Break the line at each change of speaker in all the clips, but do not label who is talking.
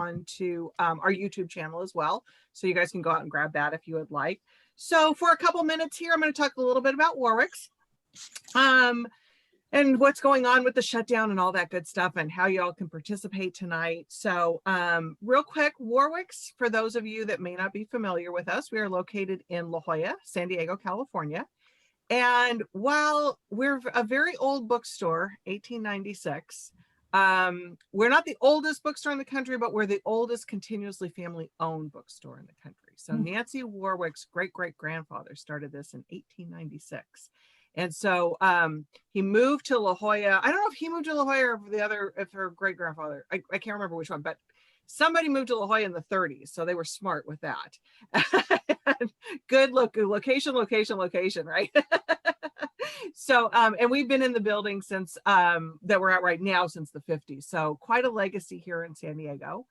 onto our YouTube channel as well. So you guys can go out and grab that if you would like. So for a couple minutes here, I'm going to talk a little bit about Warwick's. And what's going on with the shutdown and all that good stuff and how y'all can participate tonight. So real quick, Warwick's, for those of you that may not be familiar with us, we are located in La Jolla, San Diego, California. And while we're a very old bookstore, 1896, we're not the oldest bookstore in the country, but we're the oldest continuously family-owned bookstore in the country. So Nancy Warwick's great-great-grandfather started this in 1896. And so he moved to La Jolla. I don't know if he moved to La Jolla or if her great-grandfather, I can't remember which one, but somebody moved to La Jolla in the 30s. So they were smart with that. Good location, right? So, and we've been in the building since, that we're at right now since the 50s. So quite a legacy here in San Diego.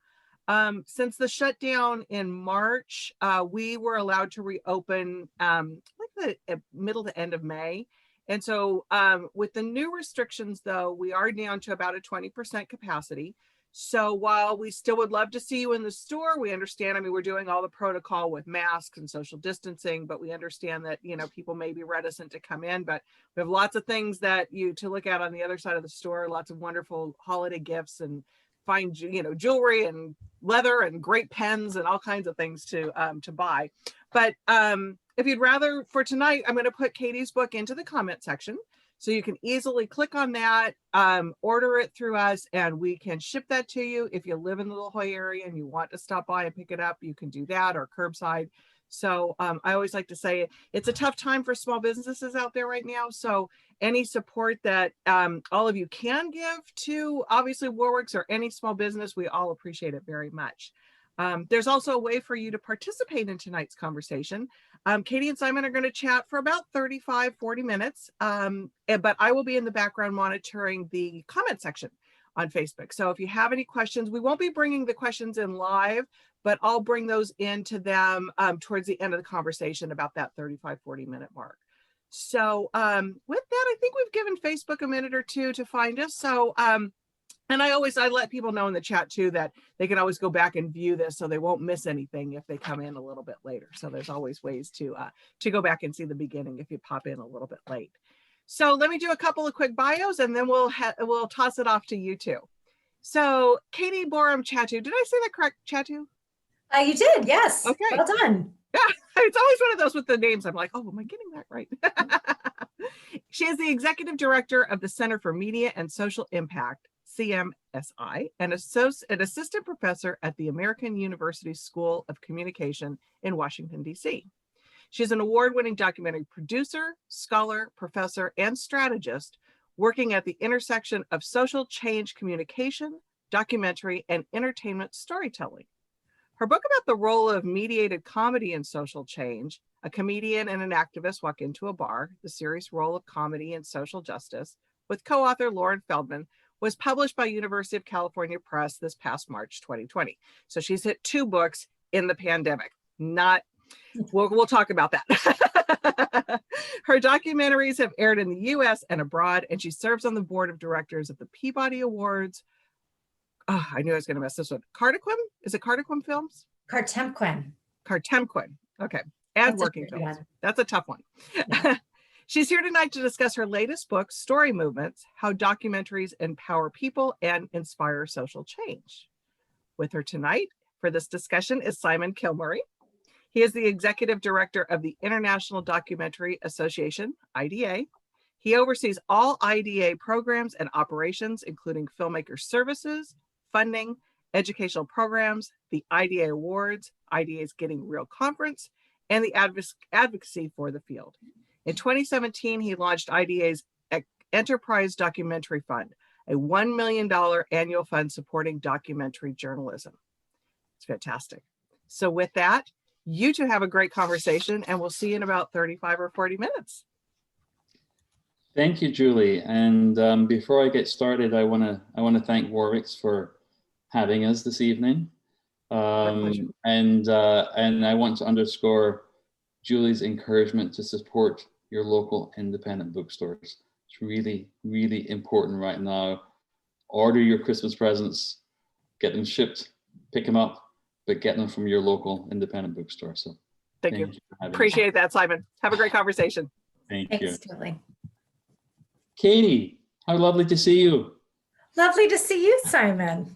Since the shutdown in March, we were allowed to reopen like the middle to end of May. And so with the new restrictions, though, we are down to about a 20% capacity. So while we still would love to see you in the store, we understand, I mean, we're doing all the protocol with masks and social distancing, but we understand that, you know, people may be reticent to come in, but we have lots of things that to look at on the other side of the store, lots of wonderful holiday gifts and fine, you know, jewelry and leather and great pens and all kinds of things to buy. But if you'd rather, for tonight, I'm going to put Caty's book into the comment section. So you can easily click on that, order it through us, and we can ship that to you. If you live in the La Jolla area and you want to stop by and pick it up, you can do that, or curbside. So I always like to say it's a tough time for small businesses out there right now. So any support that all of you can give to obviously Warwick's or any small business, we all appreciate it very much. There's also a way for you to participate in tonight's conversation. Caty and Simon are going to chat for about 35-40 minutes, but I will be in the background monitoring the comment section on Facebook. So if you have any questions, we won't be bringing the questions in live, but I'll bring those into them towards the end of the conversation about that 35-40 minute mark. So with that, I think we've given Facebook a minute or two to find us. So and I let people know in the chat too that they can always go back and view this so they won't miss anything if they come in a little bit later. So there's always ways to go back and see the beginning if you pop in a little bit late. So let me do a couple of quick bios and then we'll toss it off to you two. So Caty, Borum, Chattoo. Did I say that correct, Chattoo?
You did, yes.
Okay.
Well done.
Yeah, it's always one of those with the names. I'm like, oh, am I getting that right? She is the executive director of the Center for Media and Social Impact, CMSI, and an assistant professor at the American University School of Communication in Washington, D.C. She's an award-winning documentary producer, scholar, professor, and strategist working at the intersection of social change communication, documentary, and entertainment storytelling. Her book about the role of mediated comedy in social change, A Comedian and an Activist Walk into a Bar, the serious role of comedy in social justice, with co-author Lauren Feldman, was published by University of California Press this past March 2020. So she's hit 2 books in the pandemic. We'll talk about that. Her documentaries have aired in the US and abroad, and she serves on the board of directors of the Peabody Awards. Oh, I knew I was going to mess this one. Cartequim? Is it Cartequim Films?
Cartemquin.
Cartemquin. Okay. And that's Working Films. That's a tough one. Yeah. She's here tonight to discuss her latest book, Story Movements, How Documentaries Empower People and Inspire Social Change. With her tonight for this discussion is Simon Kilmurry. He is the executive director of the International Documentary Association, IDA. He oversees all IDA programs and operations, including filmmaker services, funding, educational programs, the IDA Awards, IDA's Getting Real Conference, and the advocacy for the field. In 2017, he launched IDA's Enterprise Documentary Fund, a $1 million annual fund supporting documentary journalism. It's fantastic. So with that, you two have a great conversation, and we'll see you in about 35 or 40 minutes.
Thank you, Julie. And before I get started, I want to thank Warwick's for having us this evening. And I want to underscore Julie's encouragement to support your local independent bookstores. It's really, really important right now. Order your Christmas presents, get them shipped pick them up, but get them from your local independent bookstore. So
Thank you.
for having us.
Appreciate that, Simon. Have a great conversation.
Thank you.
Thanks, Julie.
Caty, how lovely to see you.
Lovely to see you, Simon.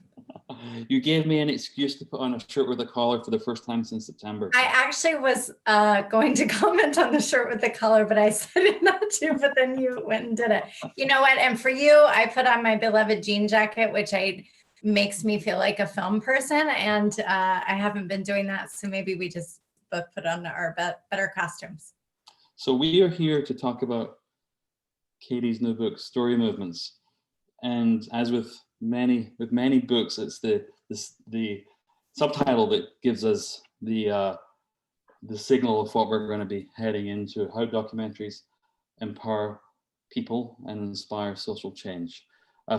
You gave me an excuse to put on a shirt with a collar for the first time since September.
I actually was going to comment on the shirt with the collar, but I said it not to, but then you went and did it. You know what? And for you, I put on my beloved jean jacket, which makes me feel like a film person. And I haven't been doing that. So maybe we just both put on our better costumes.
So we are here to talk about Caty's new book, Story Movements. And as with many books, it's the subtitle that gives us the signal of what we're going to be heading into, how documentaries empower people and inspire social change.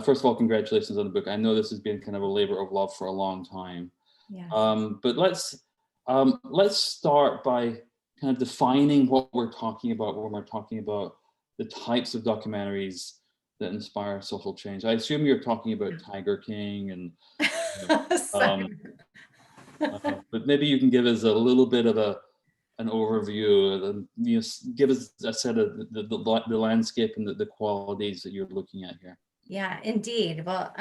First of all, congratulations on the book. I know this has been kind of a labor of love for a long time.
Yes.
But let's start by kind of defining what we're talking about when we're talking about the types of documentaries that inspire social change. I assume you're talking about Tiger King and but maybe you can give us a little bit of an overview, give us a set of the landscape and the qualities that you're looking at here.
Yeah, indeed. Well,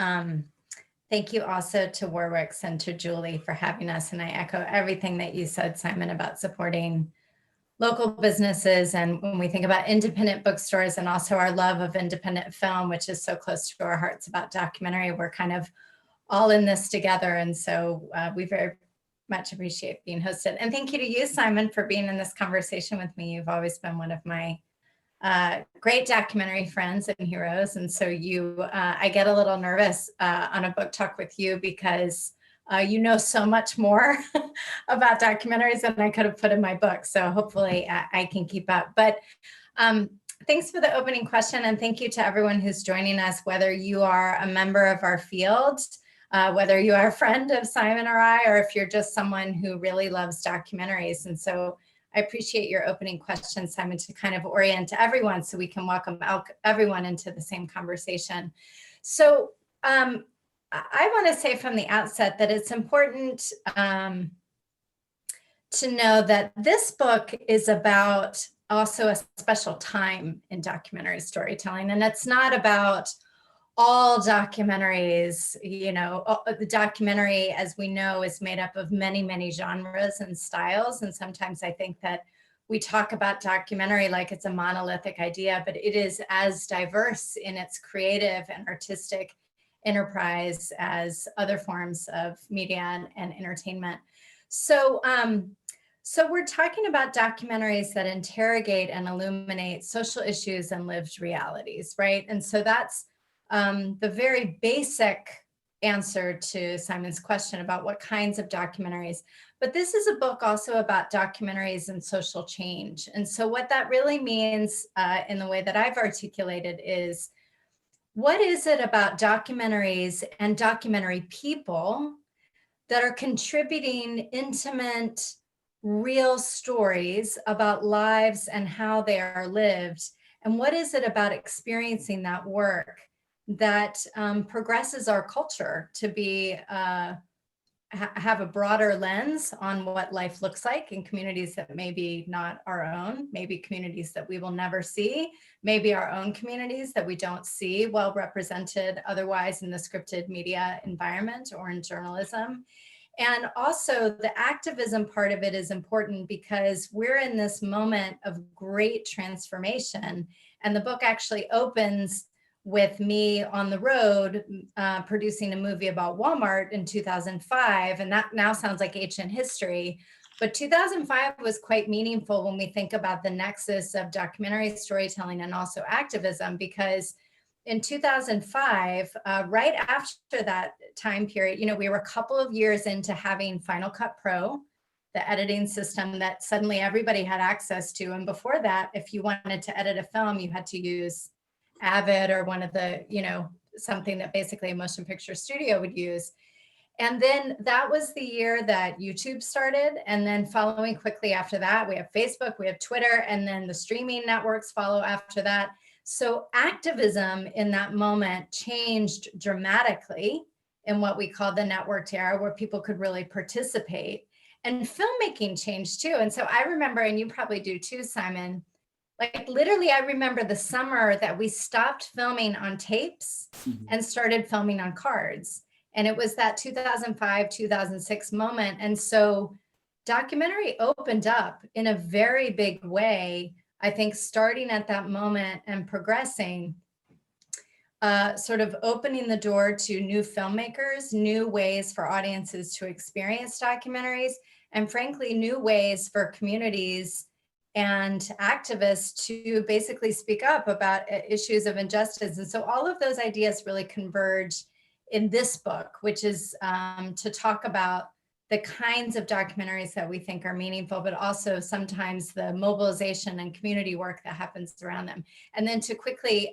thank you also to Warwick's and to Julie for having us. And I echo everything that you said, Simon, about supporting local businesses. And when we think about independent bookstores and also our love of independent film, which is so close to our hearts about documentary, we're kind of all in this together. And so we very much appreciate being hosted. And thank you to you, Simon, for being in this conversation with me. You've always been one of my great documentary friends and heroes. And so I get a little nervous on a book talk with you because you know so much more about documentaries than I could have put in my book. So hopefully I can keep up. But thanks for the opening question. And thank you to everyone who's joining us, whether you are a member of our field, whether you are a friend of Simon or I, or if you're just someone who really loves documentaries. And so I appreciate your opening question, Simon, to kind of orient everyone so we can welcome everyone into the same conversation. So I want to say from the outset that it's important to know that this book is about also a special time in documentary storytelling. And it's not about all documentaries. You know, the documentary, as we know, is made up of many, many genres and styles. And sometimes I think that we talk about documentary like it's a monolithic idea, but it is as diverse in its creative and artistic enterprise as other forms of media and entertainment. So we're talking about documentaries that interrogate and illuminate social issues and lived realities, right? And so that's the very basic answer to Simon's question about what kinds of documentaries. But this is a book also about documentaries and social change. And so what that really means in the way that I've articulated is, what is it about documentaries and documentary people that are contributing intimate, real stories about lives and how they are lived? And what is it about experiencing that work that progresses our culture to be have a broader lens on what life looks like in communities that maybe not our own, maybe communities that we will never see, maybe our own communities that we don't see well represented otherwise in the scripted media environment or in journalism. And also the activism part of it is important because we're in this moment of great transformation. And the book actually opens with me on the road producing a movie about Walmart in 2005. And that now sounds like ancient history. But 2005 was quite meaningful when we think about the nexus of documentary storytelling and also activism, because in 2005, right after that time period, you know, we were a couple of years into having Final Cut Pro, the editing system that suddenly everybody had access to. And before that, if you wanted to edit a film, you had to use Avid or one of the, you know, something that basically a motion picture studio would use. And then that was the year that YouTube started. And then following quickly after that, we have Facebook, we have Twitter, and then the streaming networks follow after that. So activism in that moment changed dramatically in what we call the networked era, where people could really participate. And filmmaking changed too. And so I remember, and you probably do too, Simon, like literally I remember the summer that we stopped filming on tapes and started filming on cards. And it was that 2005, 2006 moment. And so documentary opened up in a very big way, I think, starting at that moment and progressing, sort of opening the door to new filmmakers, new ways for audiences to experience documentaries, and frankly, new ways for communities and activists to basically speak up about issues of injustice. And so all of those ideas really converge in this book, which is to talk about the kinds of documentaries that we think are meaningful, but also sometimes the mobilization and community work that happens around them. And then to quickly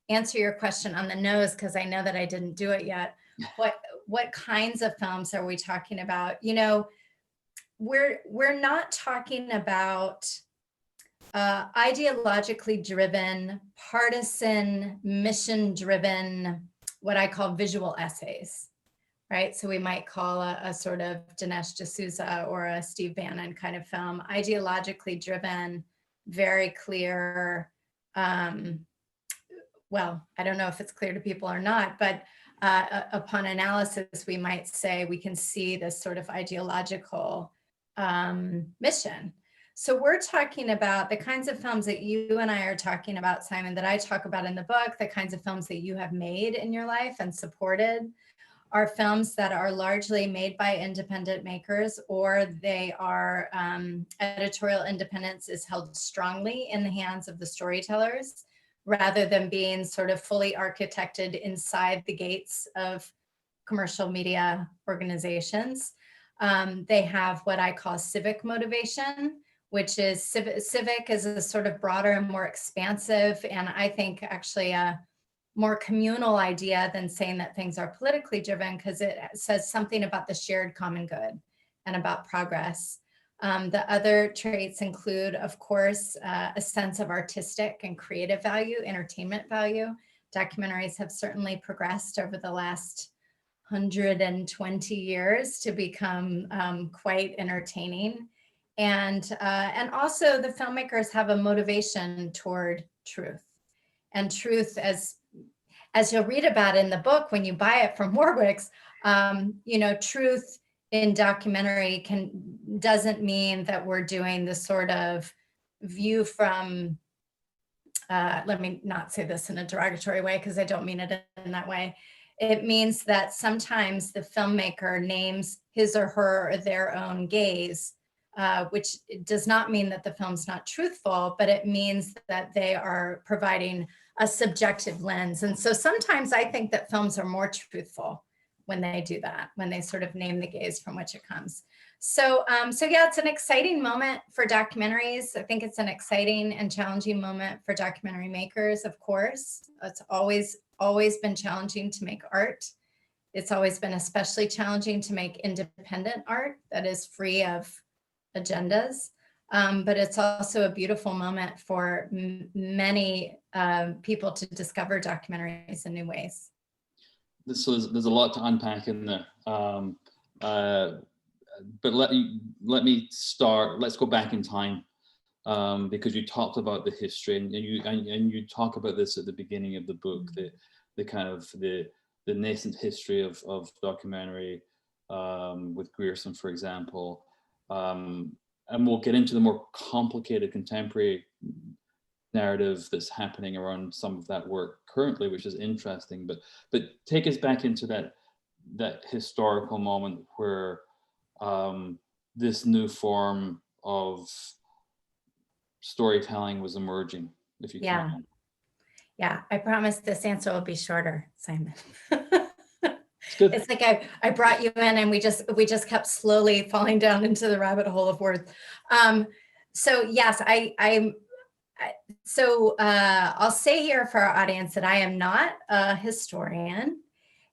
answer your question on the nose, because I know that I didn't do it yet. What kinds of films are we talking about? You know, we're not talking about ideologically driven, partisan, mission driven, what I call visual essays, right? So we might call a sort of Dinesh D'Souza or a Steve Bannon kind of film, ideologically driven, very clear. Well, I don't know if it's clear to people or not, but upon analysis, we might say we can see this sort of ideological mission. So we're talking about the kinds of films that you and I are talking about, Simon, that I talk about in the book, the kinds of films that you have made in your life and supported are films that are largely made by independent makers, or they are editorial independence is held strongly in the hands of the storytellers, rather than being sort of fully architected inside the gates of commercial media organizations. They have what I call civic motivation, which is civic is a sort of broader and more expansive, and I think actually a more communal idea than saying that things are politically driven, because it says something about the shared common good and about progress. The other traits include, of course, a sense of artistic and creative value, entertainment value. Documentaries have certainly progressed over the last 120 years to become quite entertaining. And also the filmmakers have a motivation toward truth. And truth, as you'll read about in the book when you buy it from Warwick's, you know, truth in documentary doesn't mean that we're doing the sort of view from, let me not say this in a derogatory way because I don't mean it in that way. It means that sometimes the filmmaker names his or her or their own gaze, which does not mean that the film's not truthful, but it means that they are providing a subjective lens. And so sometimes I think that films are more truthful when they do that, when they sort of name the gaze from which it comes. So yeah, it's an exciting moment for documentaries. I think it's an exciting and challenging moment for documentary makers, of course. It's always been challenging to make art. It's always been especially challenging to make independent art that is free of agendas. But it's also a beautiful moment for many people to discover documentaries in new ways.
So there's a lot to unpack in there. But let me start. Let's go back in time because you talked about the history, and you talk about this at the beginning of the book, the kind of the nascent history of documentary with Grierson, for example. And we'll get into the more complicated contemporary narrative that's happening around some of that work currently, which is interesting. But take us back into that historical moment where this new form of storytelling was emerging, if you can.
Yeah, I promise this answer will be shorter, Simon.
Good.
It's like I brought you in and we just kept slowly falling down into the rabbit hole of words. So yes, I'll say here for our audience that I am not a historian,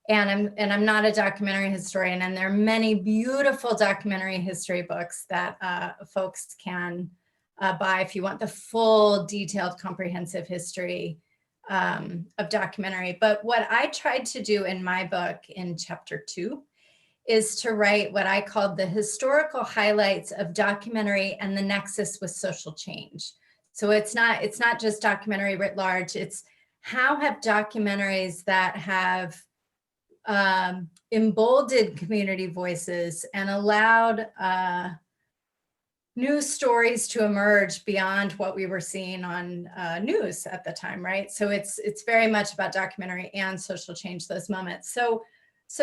and I'm not a documentary historian. And there are many beautiful documentary history books that folks can buy if you want the full, detailed, comprehensive history documentary. But what I tried to do in my book in chapter 2 is to write what I called the historical highlights of documentary and the nexus with social change. So it's not just documentary writ large. It's how have documentaries that have emboldened community voices and allowed news stories to emerge beyond what we were seeing on news at the time, right? So it's very much about documentary and social change, those moments. So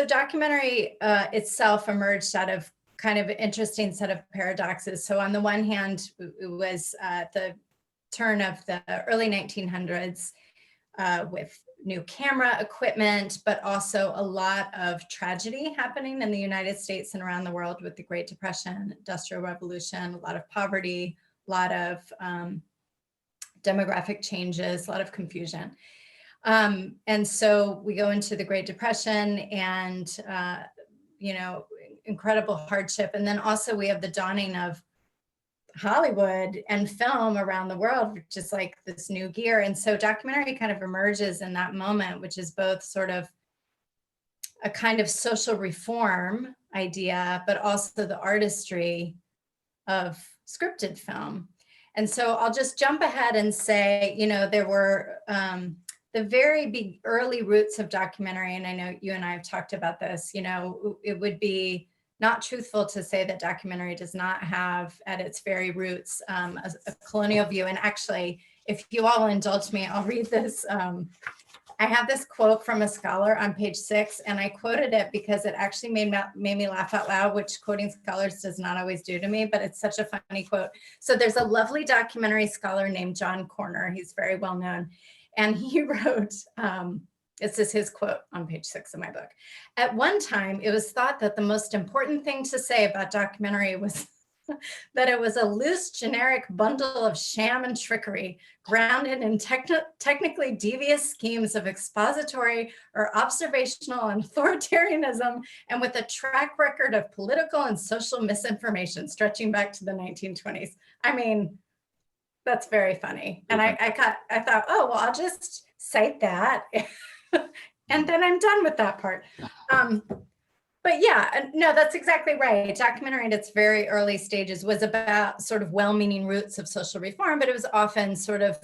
documentary itself emerged out of kind of an interesting set of paradoxes. So on the one hand, it was the turn of the early 1900s with new camera equipment, but also a lot of tragedy happening in the United States and around the world with the Great Depression, Industrial Revolution, a lot of poverty, a lot of demographic changes, a lot of confusion. And so we go into the Great Depression and, incredible hardship. And then also we have the dawning of Hollywood and film around the world, which is like this new gear. And so documentary kind of emerges in that moment, which is both sort of a kind of social reform idea, but also the artistry of scripted film. And so I'll just jump ahead and say, there were the very big early roots of documentary. And I know you and I have talked about this, it would be not truthful to say that documentary does not have at its very roots a colonial view. And actually, if you all will indulge me, I'll read this. I have this quote from a scholar on page 6, and I quoted it because it actually made me laugh out loud, which quoting scholars does not always do to me, but it's such a funny quote. So there's a lovely documentary scholar named John Corner. He's very well known. And he wrote, this is his quote on page 6 of my book. At one time, it was thought that the most important thing to say about documentary was that it was a loose, generic bundle of sham and trickery, grounded in technically devious schemes of expository or observational and authoritarianism, and with a track record of political and social misinformation stretching back to the 1920s. I mean, that's very funny. And I thought, oh, well, I'll just cite that. And then I'm done with that part. But yeah, no, that's exactly right. Documentary in its very early stages was about sort of well-meaning roots of social reform, but it was often sort of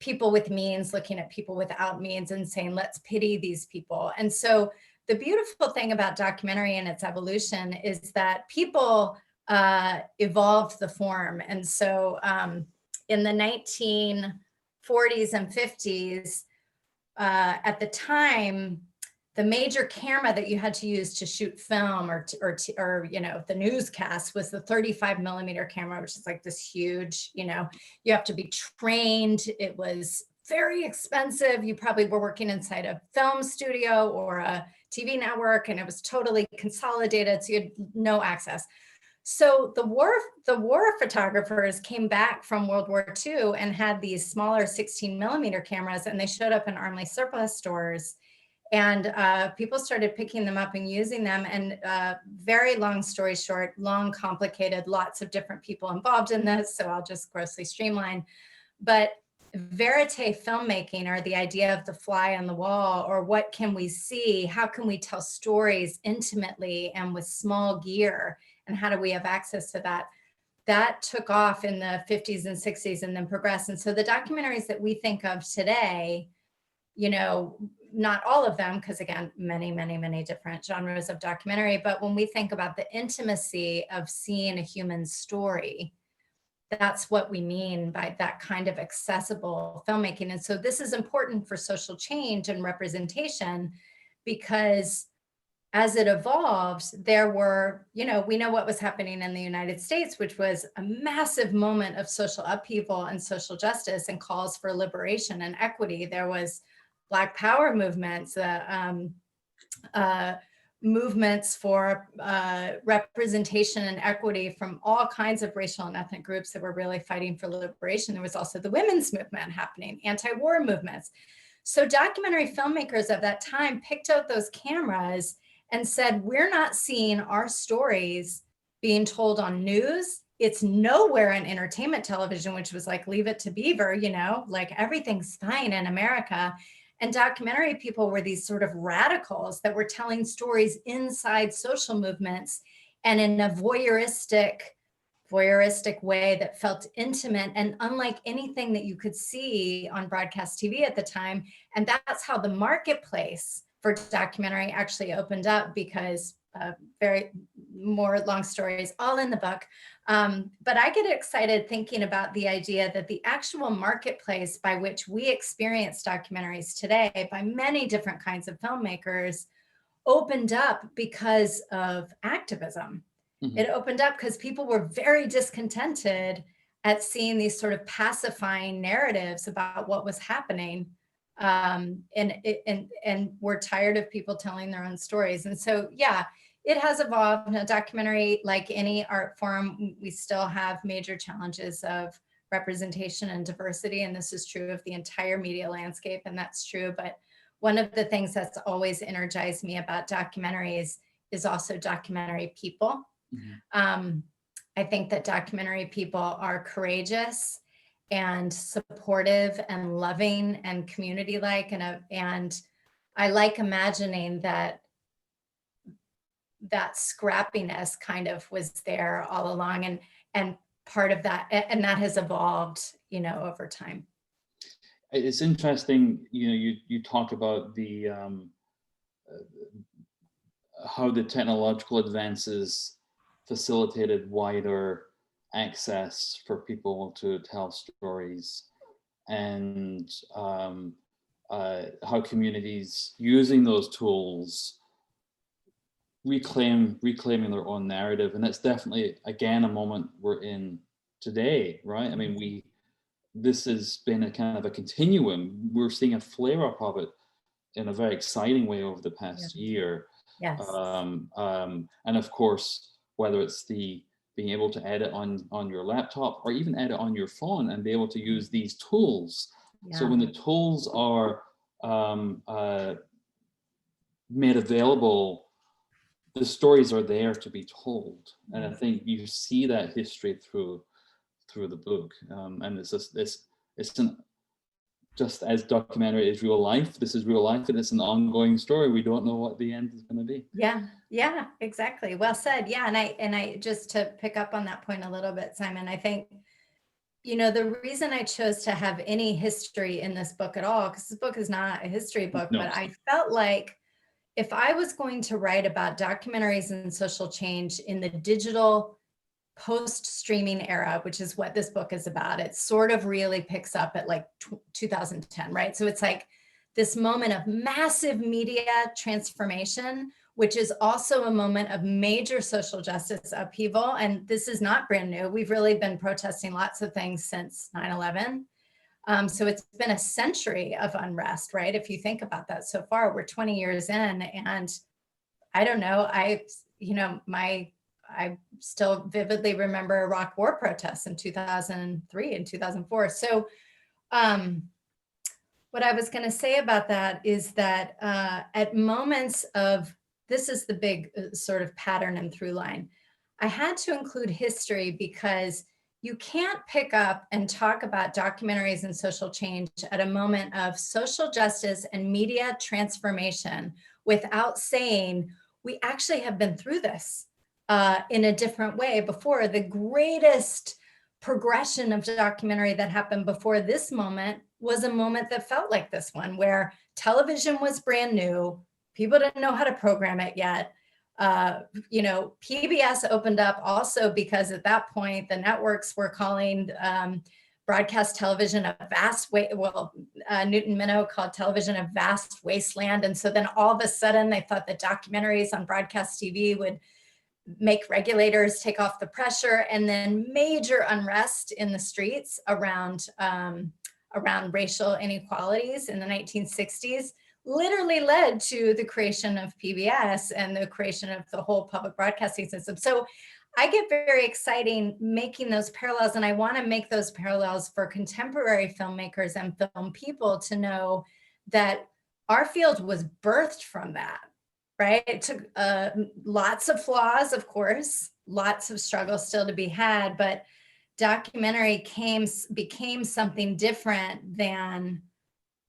people with means looking at people without means and saying, let's pity these people. And so the beautiful thing about documentary and its evolution is that people evolved the form. And so in the 1940s and 50s, at the time, the major camera that you had to use to shoot film or the newscast was the 35 millimeter camera, which is like this huge, you have to be trained. It was very expensive. You probably were working inside a film studio or a TV network, and it was totally consolidated, so you had no access. So the war photographers came back from World War II and had these smaller 16 millimeter cameras, and they showed up in army surplus stores. And people started picking them up and using them. And very long story short, long, complicated, lots of different people involved in this. So I'll just grossly streamline. But verite filmmaking, or the idea of the fly on the wall, or what can we see? How can we tell stories intimately and with small gear? And how do we have access to that? That took off in the 50s and 60s and then progressed. And so the documentaries that we think of today, not all of them, because again, many, many, many different genres of documentary. But when we think about the intimacy of seeing a human story, that's what we mean by that kind of accessible filmmaking. And so this is important for social change and representation, because as it evolved, there were, we know what was happening in the United States, which was a massive moment of social upheaval and social justice and calls for liberation and equity. There was Black Power movements, movements for representation and equity from all kinds of racial and ethnic groups that were really fighting for liberation. There was also the women's movement happening, anti-war movements. So documentary filmmakers of that time picked out those cameras and said, we're not seeing our stories being told on news, it's nowhere in entertainment television, which was like, leave it to Beaver, like everything's fine in America. And documentary people were these sort of radicals that were telling stories inside social movements and in a voyeuristic way that felt intimate and unlike anything that you could see on broadcast TV at the time. And that's how the marketplace for documentary actually opened up, because very more long stories, all in the book. But I get excited thinking about the idea that the actual marketplace by which we experience documentaries today by many different kinds of filmmakers opened up because of activism. Mm-hmm. It opened up because people were very discontented at seeing these sort of pacifying narratives about what was happening. And we're tired of people telling their own stories. And so, yeah, it has evolved. Now, documentary, like any art form, we still have major challenges of representation and diversity. And this is true of the entire media landscape, and that's true. But one of the things that's always energized me about documentaries is also documentary people. Mm-hmm. I think that documentary people are courageous and supportive and loving and community-like, and I like imagining that scrappiness kind of was there all along, and part of that, and that has evolved, over time.
It's interesting, you talk about the how the technological advances facilitated wider access for people to tell stories, and how communities using those tools reclaiming their own narrative. And it's definitely, again, a moment we're in today, right? I mean, this has been a kind of a continuum. We're seeing a flare up of it in a very exciting way over the past year.
Yes.
And of course, whether it's being able to edit on your laptop or even edit on your phone and be able to use these tools. Yeah. So when the tools are made available, the stories are there to be told. And I think you see that history through the book. And it's just as documentary is real life, this is real life, and it's an ongoing story. We don't know what the end is going to be.
Yeah, exactly. Well said. Yeah, and I just to pick up on that point a little bit, Simon, I think, the reason I chose to have any history in this book at all, because this book is not a history book, no. But I felt like if I was going to write about documentaries and social change in the digital post-streaming era, which is what this book is about, it sort of really picks up at like 2010, right? So it's like this moment of massive media transformation, which is also a moment of major social justice upheaval. And this is not brand new. We've really been protesting lots of things since 9/11. So it's been a century of unrest, right? If you think about that so far, we're 20 years in, and I don't know, I still vividly remember Iraq war protests in 2003 and 2004. So what I was going to say about that is that at moments of, this is the big sort of pattern and through line, I had to include history because you can't pick up and talk about documentaries and social change at a moment of social justice and media transformation without saying, we actually have been through this in a different way before. The greatest progression of documentary that happened before this moment was a moment that felt like this one, where television was brand new. People didn't know how to program it yet. PBS opened up also because at that point, the networks were calling broadcast television a vast Newton Minow called television a vast wasteland. And so then all of a sudden they thought that documentaries on broadcast TV would make regulators take off the pressure, and then major unrest in the streets around racial inequalities in the 1960s literally led to the creation of PBS and the creation of the whole public broadcasting system. So I get very excited making those parallels, and I want to make those parallels for contemporary filmmakers and film people to know that our field was birthed from that, right? It took lots of flaws, of course, lots of struggle still to be had, but documentary became something different than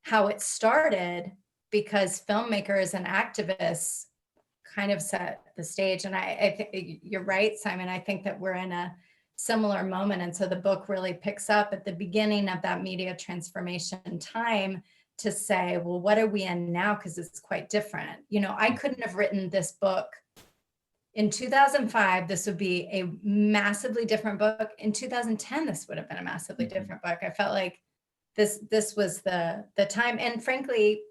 how it started, because filmmakers and activists kind of set the stage. And I think you're right, Simon. I think that we're in a similar moment. And so the book really picks up at the beginning of that media transformation time to say, well, what are we in now? Because it's quite different. You know, I couldn't have written this book in 2005. This would be a massively different book. In 2010, this would have been a massively different book. I felt like this was the time. And frankly,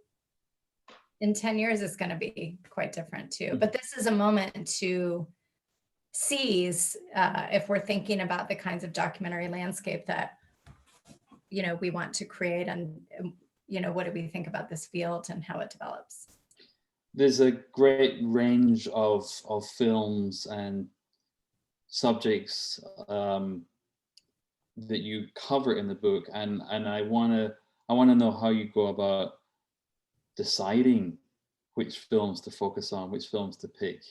in 10 years, it's going to be quite different too. But this is a moment to seize if we're thinking about the kinds of documentary landscape that, you know, we want to create. And, you know, what do we think about this field and how it develops?
There's a great range of films and subjects that you cover in the book, and I want to know how you go about deciding which films to focus on, which films to pick.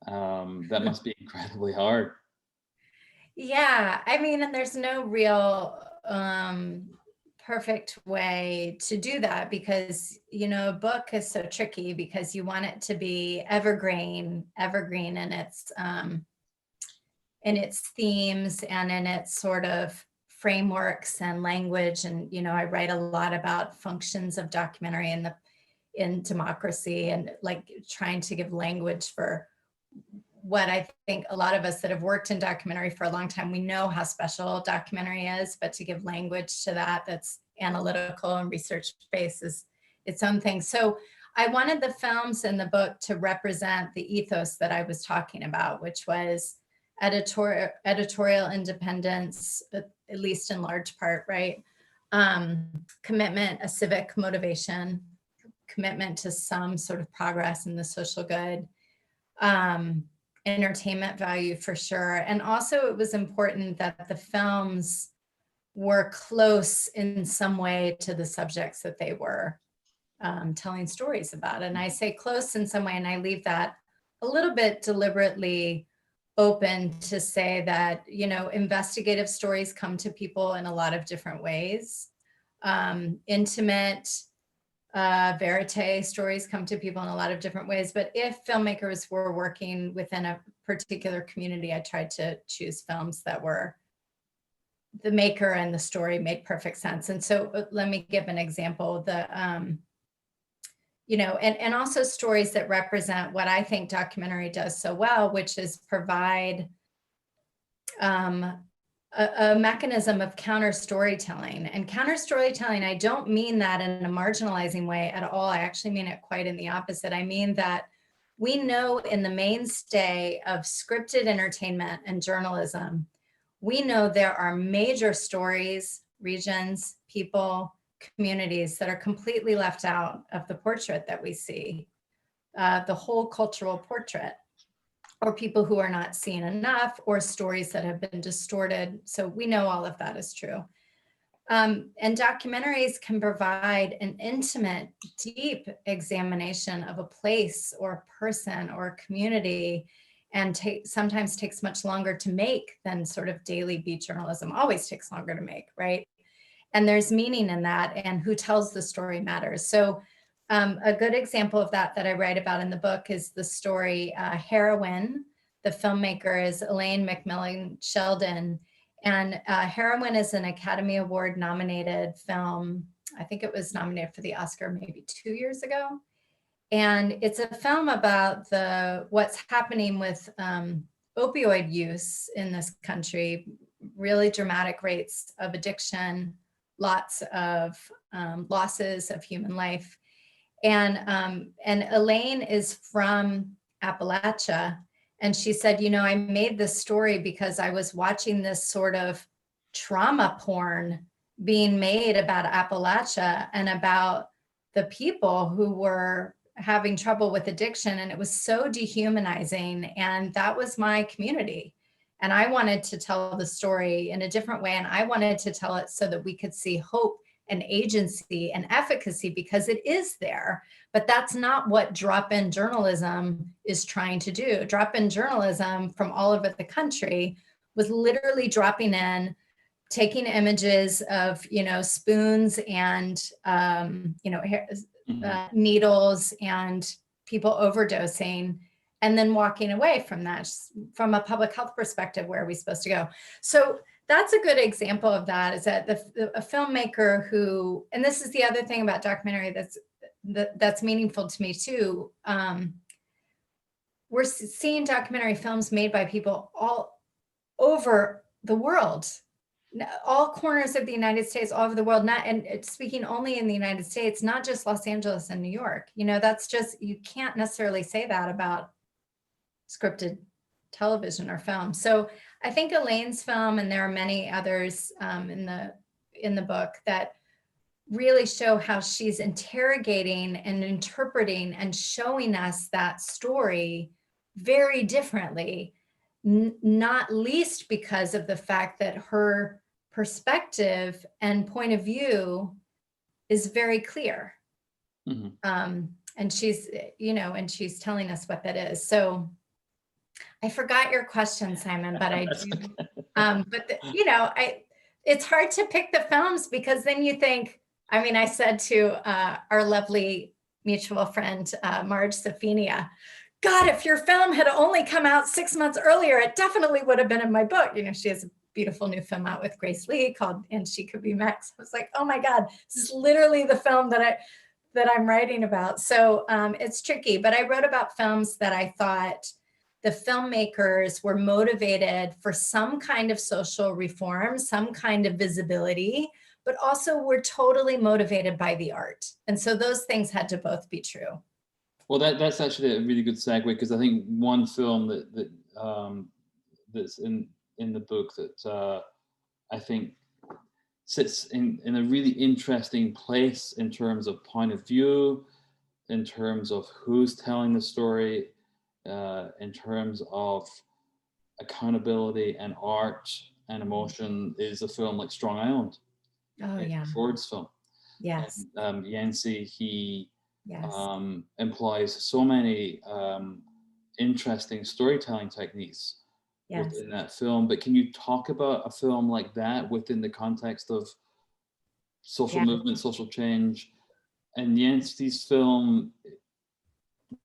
That must be incredibly hard.
Yeah, I mean, and there's no real perfect way to do that, because, you know, a book is so tricky because you want it to be evergreen in its themes and in its sort of frameworks and language. And, you know, I write a lot about functions of documentary in democracy, and like trying to give language for what I think a lot of us that have worked in documentary for a long time, we know how special documentary is, but to give language to that's analytical and research-based is its own thing. So I wanted the films in the book to represent the ethos that I was talking about, which was editorial independence, at least in large part, right? Commitment, a civic motivation, commitment to some sort of progress in the social good, entertainment value for sure. And also it was important that the films were close in some way to the subjects that they were telling stories about. And I say close in some way, and I leave that a little bit deliberately open to say that, you know, investigative stories come to people in a lot of different ways. Intimate, verite stories come to people in a lot of different ways. But if filmmakers were working within a particular community, I tried to choose films that were the maker and the story made perfect sense. And so let me give an example. You know, and also stories that represent what I think documentary does so well, which is provide a mechanism of counter storytelling. And counter storytelling, I don't mean that in a marginalizing way at all. I actually mean it quite in the opposite. I mean that we know in the mainstay of scripted entertainment and journalism, we know there are major stories, regions, people, communities that are completely left out of the portrait that we see, the whole cultural portrait, or people who are not seen enough, or stories that have been distorted. So we know all of that is true. And documentaries can provide an intimate, deep examination of a place or a person or a community, and sometimes takes much longer to make than sort of daily beat journalism. Always takes longer to make, right? And there's meaning in that, and who tells the story matters. So a good example of that I write about in the book is the story Heroin. The filmmaker is Elaine McMillan Sheldon. And Heroin is an Academy Award nominated film. I think it was nominated for the Oscar maybe 2 years ago. And it's a film about what's happening with opioid use in this country, really dramatic rates of addiction, lots of losses of human life. And Elaine is from Appalachia. And she said, you know, I made this story because I was watching this sort of trauma porn being made about Appalachia and about the people who were having trouble with addiction. And it was so dehumanizing. And that was my community. And I wanted to tell the story in a different way. And I wanted to tell it so that we could see hope and agency and efficacy because it is there. But that's not what drop-in journalism is trying to do. Drop-in journalism from all over the country was literally dropping in, taking images of, spoons and, needles and people overdosing, and then walking away from that. From a public health perspective, where are we supposed to go? So that's a good example of that, is that a filmmaker who, and this is the other thing about documentary that's meaningful to me too. We're seeing documentary films made by people all over the world, all corners of the United States, all over the world, and speaking only in the United States, not just Los Angeles and New York. That's just, you can't necessarily say that about scripted television or film. So I think Elaine's film, and there are many others in the book, that really show how she's interrogating and interpreting and showing us that story very differently, not least because of the fact that her perspective and point of view is very clear. And she's, and she's telling us what that is. So I forgot your question, Simon, but it's hard to pick the films, because then you think, I said to our lovely mutual friend, Marge Saffinia, God, if your film had only come out 6 months earlier, it definitely would have been in my book. She has a beautiful new film out with Grace Lee called And She Could Be Max. I was like, oh my God, this is literally the film that I'm writing about. So it's tricky, but I wrote about films that I thought the filmmakers were motivated for some kind of social reform, some kind of visibility, but also were totally motivated by the art. And so those things had to both be true.
Well, that's actually a really good segue, because I think one film that's in the book that I think sits in a really interesting place in terms of point of view, in terms of who's telling the story, in terms of accountability and art and emotion, is a film like Strong Island.
Oh yeah.
Ford's film.
Yes.
And Yancey, he
yes.
employs so many interesting storytelling techniques within that film. But can you talk about a film like that within the context of social movement, social change? And Yancey's film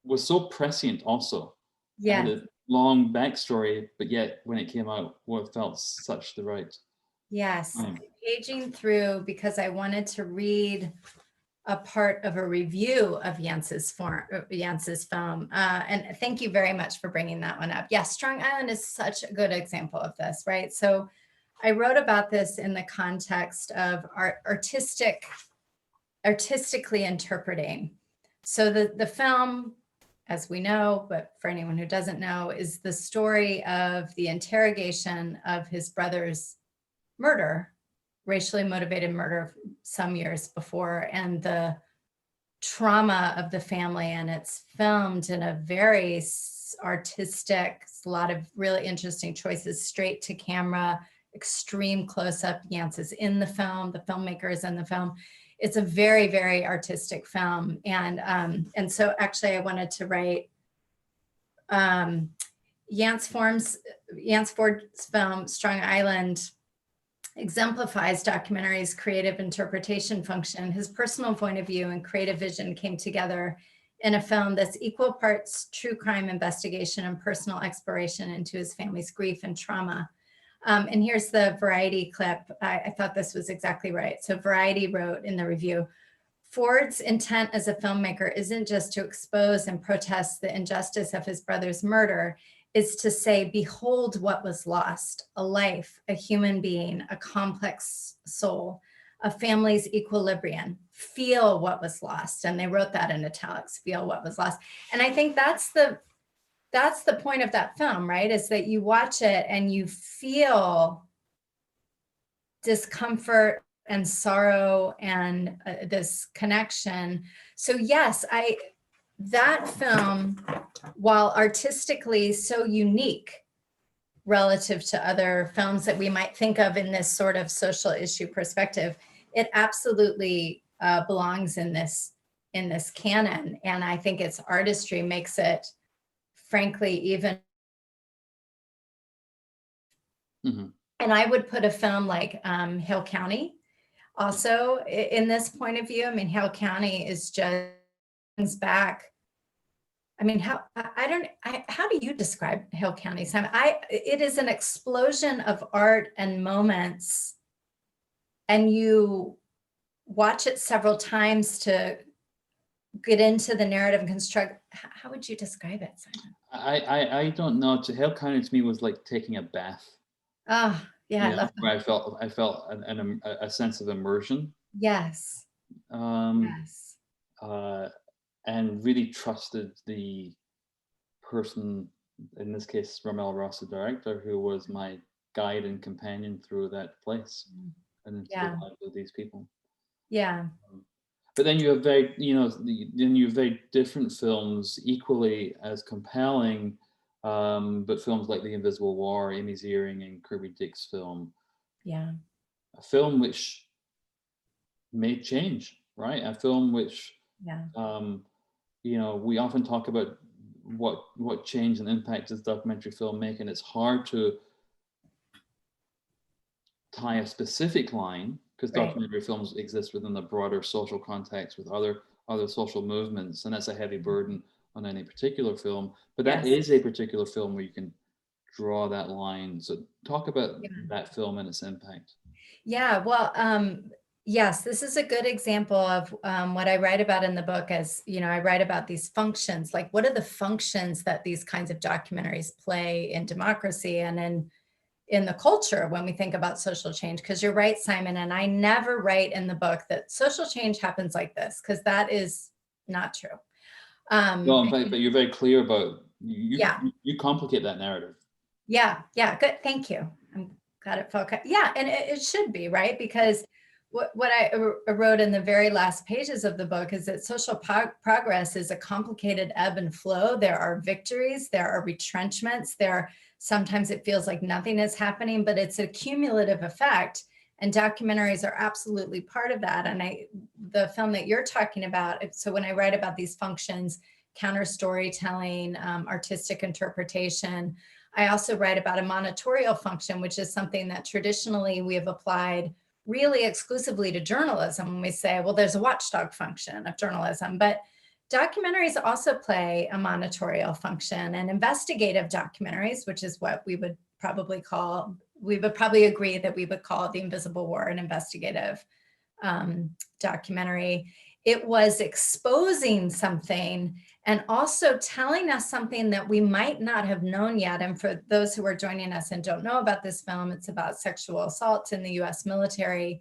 was so prescient also. It had a long backstory, but yet when it came out, it felt such the right time.
Paging through, because I wanted to read a part of a review of Yancey's film. And thank you very much for bringing that one up. Yes, Strong Island is such a good example of this, right? So I wrote about this in the context of artistically interpreting. So the film, as we know, but for anyone who doesn't know, is the story of the interrogation of his brother's murder, racially motivated murder some years before, and the trauma of the family. And it's filmed in a very artistic, a lot of really interesting choices, straight to camera, extreme close-up. Yancey's in the film, the filmmaker is in the film. It's a very, very artistic film. And so actually I wanted to write Yance Ford's film, Strong Island, exemplifies documentary's creative interpretation function. His personal point of view and creative vision came together in a film that's equal parts true crime investigation and personal exploration into his family's grief and trauma. And here's the Variety clip. I thought this was exactly right. So Variety wrote in the review, Ford's intent as a filmmaker isn't just to expose and protest the injustice of his brother's murder, is to say, behold what was lost, a life, a human being, a complex soul, a family's equilibrium, feel what was lost. And they wrote that in italics, feel what was lost. And I think that's the point of that film, right? Is that you watch it and you feel discomfort and sorrow and this connection. So yes, that film, while artistically so unique relative to other films that we might think of in this sort of social issue perspective, it absolutely belongs in this canon. And I think its artistry makes it, frankly, even.
Mm-hmm.
And I would put a film like Hill County also in this point of view. I mean, Hill County is just brings back. I mean, how do you describe Hill County, Simon? It is an explosion of art and moments, and you watch it several times to get into the narrative and construct. How would you describe it, Simon?
I don't know. To Hill County to me was like taking a bath.
Oh, yeah, I love that.
Where I felt a sense of immersion.
Yes. Yes.
And really trusted the person, in this case, Ramel Ross, the director, who was my guide and companion through that place and into the lives of these people.
Yeah.
But then you have very different films, equally as compelling, but films like The Invisible War, Amy Ziering and Kirby Dick's film.
Yeah.
A film which made change, right? A film which, we often talk about what change and impact does documentary film make, and it's hard to tie a specific line because documentary films exist within a broader social context with other social movements, and that's a heavy burden on any particular film. But that is a particular film where you can draw that line. So talk about that film and its impact.
Yeah, well, yes, this is a good example of what I write about in the book. As you know, I write about these functions, like what are the functions that these kinds of documentaries play in democracy and in the culture when we think about social change. Because you're right, Simon, and I never write in the book that social change happens like this, because that is not true.
No, but you're very clear about you complicate that narrative.
Yeah, good. Thank you. I'm glad it felt. Yeah, and it should be, right? Because what I wrote in the very last pages of the book is that social progress is a complicated ebb and flow. There are victories, there are retrenchments, sometimes it feels like nothing is happening, but it's a cumulative effect. And documentaries are absolutely part of that. And the film that you're talking about, so when I write about these functions, counter storytelling, artistic interpretation, I also write about a monitorial function, which is something that traditionally we have applied really exclusively to journalism. When we say, well, there's a watchdog function of journalism, but documentaries also play a monitorial function, and investigative documentaries, which is what we would probably agree that we would call The Invisible War an investigative documentary. It was exposing something and also telling us something that we might not have known yet. And for those who are joining us and don't know about this film, it's about sexual assault in the US military.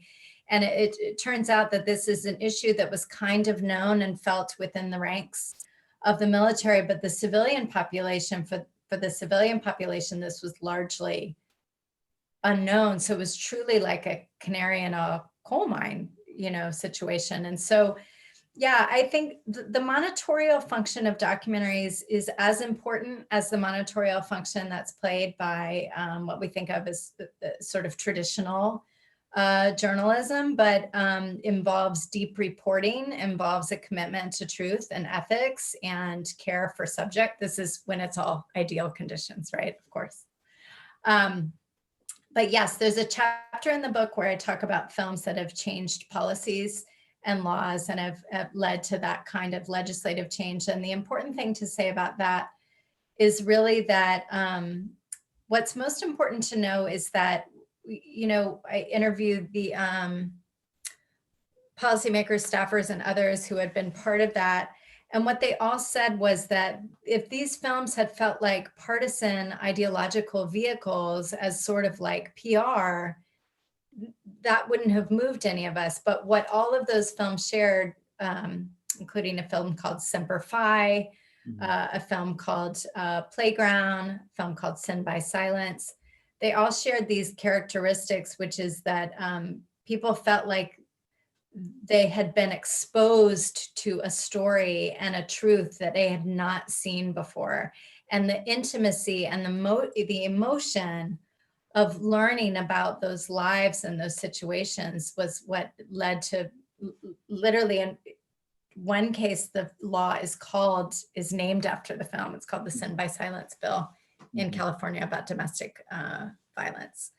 And it turns out that this is an issue that was kind of known and felt within the ranks of the military, but the civilian population, for the civilian population, this was largely unknown. So it was truly like a canary in a coal mine, situation. And so, yeah, I think the monitorial function of documentaries is as important as the monitorial function that's played by what we think of as sort of traditional journalism, but involves deep reporting, involves a commitment to truth and ethics and care for subject. This is when it's all ideal conditions, right? Of course. But yes, there's a chapter in the book where I talk about films that have changed policies and laws and have led to that kind of legislative change. And the important thing to say about that is really that what's most important to know is that, I interviewed the policymakers, staffers, and others who had been part of that. And what they all said was that if these films had felt like partisan ideological vehicles as sort of like PR, that wouldn't have moved any of us. But what all of those films shared, including a film called Semper Fi, a film called Playground, a film called Sin by Silence, they all shared these characteristics, which is that people felt like they had been exposed to a story and a truth that they had not seen before. And the intimacy and the emotion of learning about those lives and those situations was what led to literally, in one case, the law is named after the film. It's called the Sin by Silence Bill in California about domestic violence.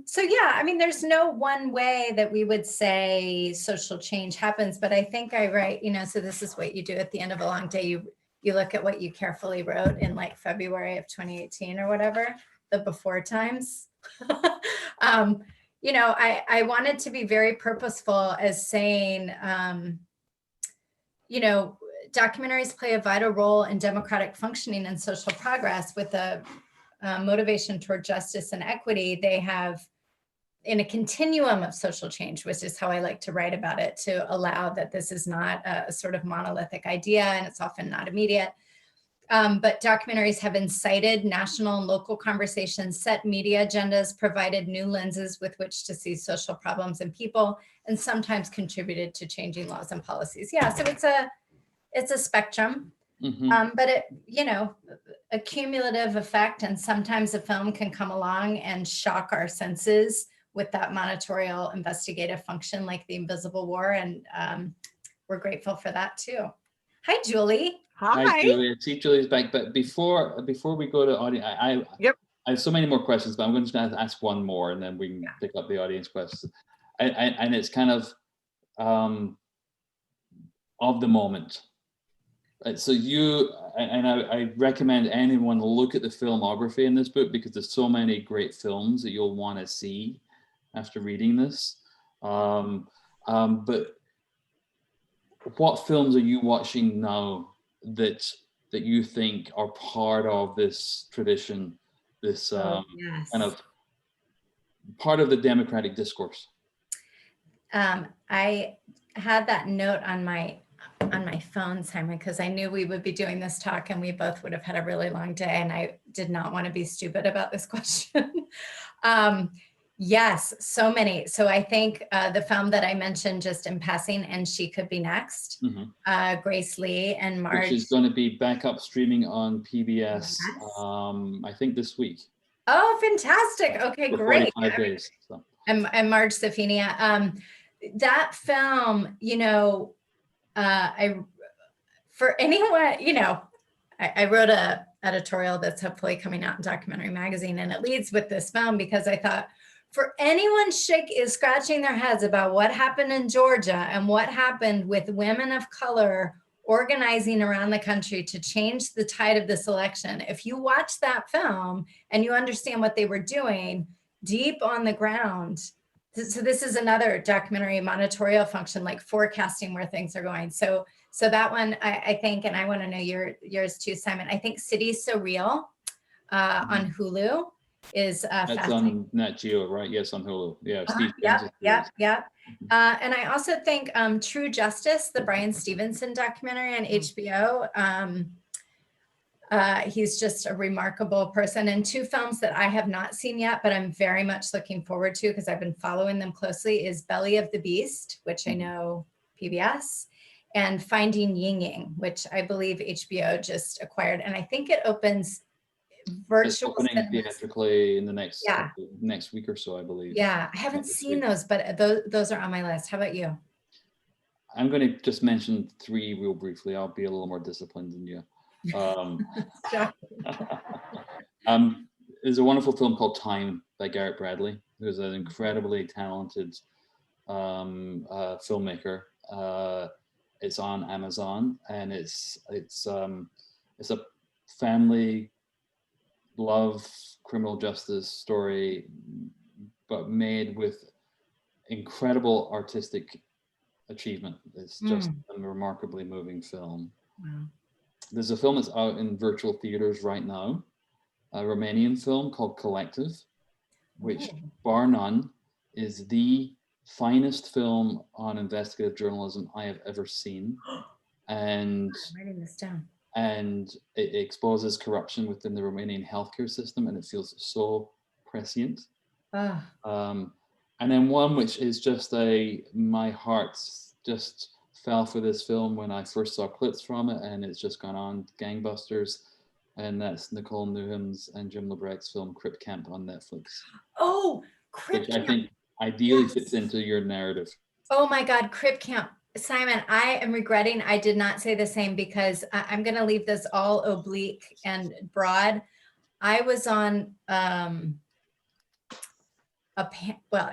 So yeah, I mean, there's no one way that we would say social change happens, but I think I write, so this is what you do at the end of a long day. You look at what you carefully wrote in like February of 2018 or whatever, the before times. I wanted to be very purposeful as saying, documentaries play a vital role in democratic functioning and social progress with a motivation toward justice and equity. They have in a continuum of social change, which is how I like to write about it, to allow that this is not a sort of monolithic idea and it's often not immediate. But documentaries have incited national and local conversations, set media agendas, provided new lenses with which to see social problems and people, and sometimes contributed to changing laws and policies. Yeah, so it's a spectrum, but it, a cumulative effect, and sometimes a film can come along and shock our senses with that monitorial investigative function like The Invisible War, and we're grateful for that too. Hi, Julie.
Hi,
Julie. I see Julie's back, but before we go to audience, I have so many more questions, but I'm just going to ask one more, and then we can pick up the audience questions. And it's kind of the moment. So I recommend anyone look at the filmography in this book, because there's so many great films that you'll want to see after reading this. But what films are you watching now that you think are part of this tradition, this kind of part of the democratic discourse?
I had that note on my phone, Simon, because I knew we would be doing this talk and we both would have had a really long day, and I did not want to be stupid about this question. Yes, so many. So I think the film that I mentioned just in passing, And She Could Be Next, Grace Lee and Marge.
Which is going to be back up streaming on PBS, I think this week.
Oh, fantastic. Okay,
for
great.
45 days. So.
And Marge Safinia. That film, for anyone, I wrote a editorial that's hopefully coming out in Documentary Magazine, and it leads with this film because I thought, for anyone scratching their heads about what happened in Georgia and what happened with women of color organizing around the country to change the tide of this election, if you watch that film and you understand what they were doing deep on the ground. So this is another documentary monitorial function, like forecasting where things are going. So that one, I think, and I want to know yours too, Simon. I think Cities So Real on Hulu is
that's on Nat Geo, right? Yes, on Hulu. Yeah, Steve.
Yeah. And I also think True Justice, the Brian Stevenson documentary on HBO. He's just a remarkable person. And two films that I have not seen yet, but I'm very much looking forward to because I've been following them closely, is Belly of the Beast, which I know PBS, and Finding Ying Yang, which I believe HBO just acquired. And I think it opens virtual.
It's opening theatrically in the next week or so, I believe.
Yeah, I haven't seen those, but those are on my list. How about you?
I'm going to just mention three real briefly. I'll be a little more disciplined than you. There's a wonderful film called Time by Garrett Bradley, who's an incredibly talented filmmaker. It's on Amazon, and it's a family love criminal justice story, but made with incredible artistic achievement. It's just a remarkably moving film. Wow. There's a film that's out in virtual theaters right now, a Romanian film called Collective, which bar none is the finest film on investigative journalism I have ever seen. And
I'm writing this down.
And it exposes corruption within the Romanian healthcare system, and it feels so prescient. And then one which is just my heart just fell for this film when I first saw clips from it, and it's just gone on gangbusters. and that's Nicole Newham's and Jim LeBrec's film Crip Camp on Netflix,
Oh, Crip
which I
Camp.
think ideally
Yes.
fits into your narrative.
Oh my God, Crip Camp. Simon, I am regretting I did not say the same, because I'm going to leave this all oblique and broad. I was on well,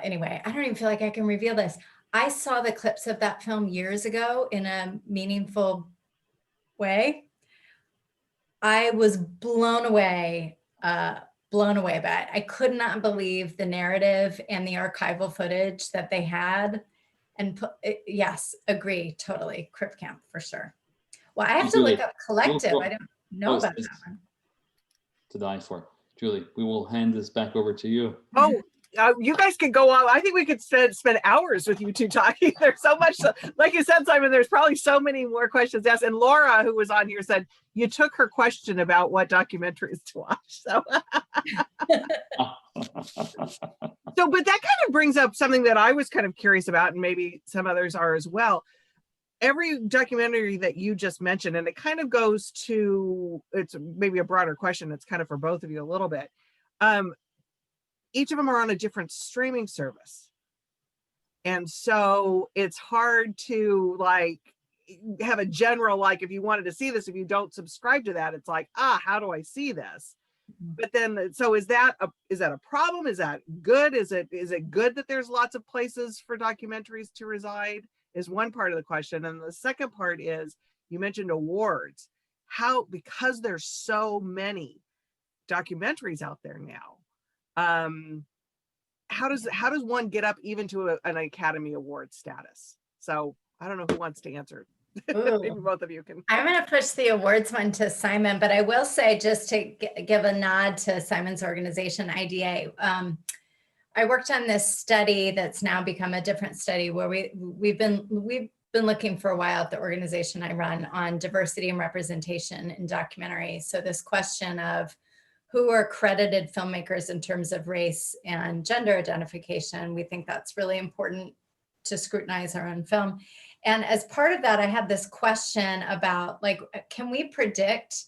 anyway, I don't even feel like I can reveal this. I saw the clips of that film years ago in a meaningful way. I was blown away by it. I could not believe the narrative and the archival footage that they had. And yes, agree, totally. Crip Camp for sure. Well, I have to look up Collective. I don't know about that one.
To die for. Julie, we will hand this back over to you.
Oh, you guys could go on. I think we could spend hours with you two talking. There's so much, like you said, Simon, there's probably so many more questions asked. And Laura, who was on here, said you took her question about what documentaries to watch. So, but that kind of brings up something that I was kind of curious about, and maybe some others are as well. Every documentary that you just mentioned, and it kind of goes to, it's maybe a broader question. It's kind of for both of you a little bit. Each of them are on a different streaming service. And so it's hard to like have a general, like if you wanted to see this, if you don't subscribe to that, it's like, how do I see this? But then, so is that a problem? Is that good? Is it good that there's lots of places for documentaries to reside? Is one part of the question. And the second part is, you mentioned awards. How, because there's so many documentaries out there now, how does one get up even to an Academy Award status? So I don't know who wants to answer. Maybe both of you can.
I'm going to push the awards one to Simon, but I will say, just to give a nod to Simon's organization, IDA. I worked on this study that's now become a different study, where we've been looking for a while at the organization I run on diversity and representation in documentaries. So this question of who are credited filmmakers in terms of race and gender identification, we think that's really important to scrutinize our own film. And as part of that, I had this question about, like, can we predict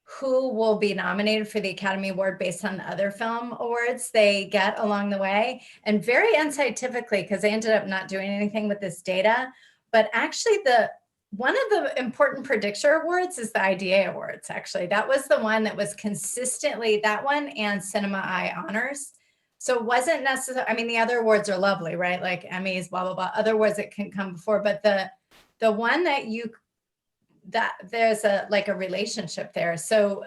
who will be nominated for the Academy Award based on the other film awards they get along the way? And very unscientifically, because I ended up not doing anything with this data, but actually one of the important predictor awards is the IDA Awards. Actually, that was the one that was consistently, that one and Cinema Eye Honors. So it wasn't necessarily, I mean, the other awards are lovely, right? Like Emmys, blah, blah, blah, other awards that can come before, but the one that there's a relationship there. So